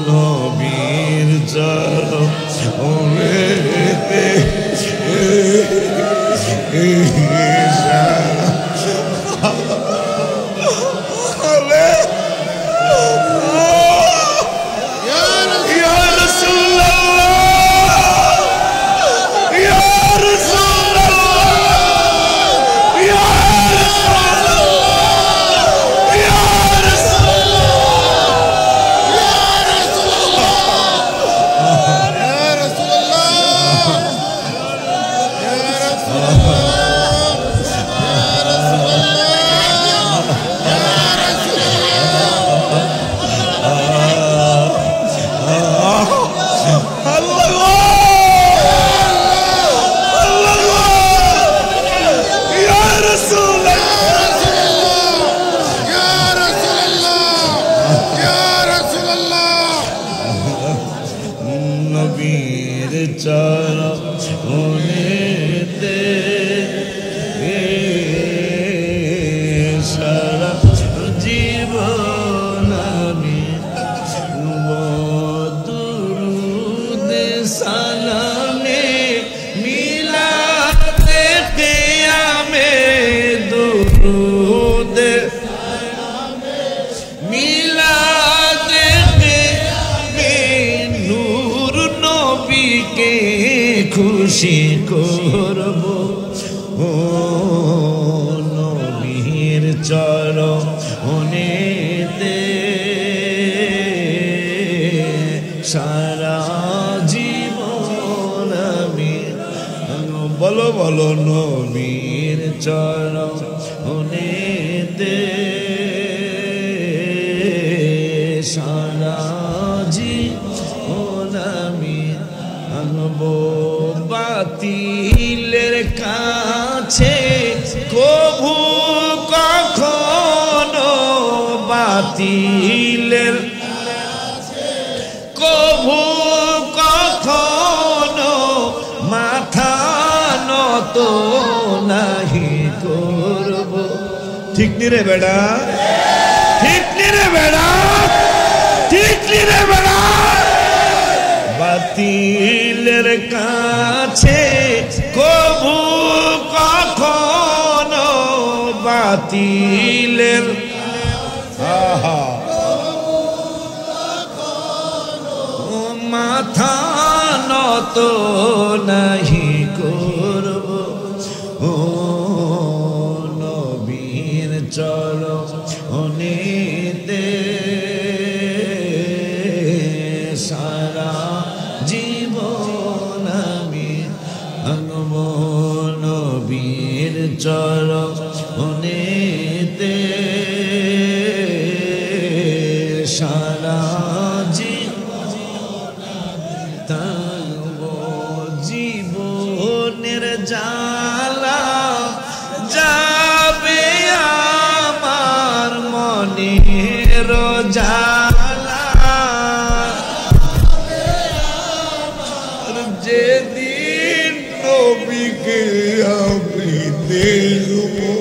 নবীর চরণেতে নবীর চরণেতে সারা জীবন আমি দুরূদ সালামে মিলাতে কিয়ামে দুরূদ মিলাতে কিয়ামে নূর নবীকে খুশি করব ও নবীর চরণেতে সারা জীবন আমি বলো বলো নবীর চরণেতে সারা জীবন আমি আনবো বাতিলের কাছে কভু কখনো বাতিলের কভু কখনো মাথা নত নাহি করব ঠিক নি রে বেড়া ঠিক নি রে বেড়া ঠিক নি রে বেড়া বাতিলের কাছে কভু কখনো বাতিলের মাথা নত নাহি করব ও নবীর চরণেতে সারা জীবন আমি আনব নবীর চরণেতে সারা জীবনের জ্বালা যাবে আমার মনের জ্বালা যেদিন নবীকে আমি দেখব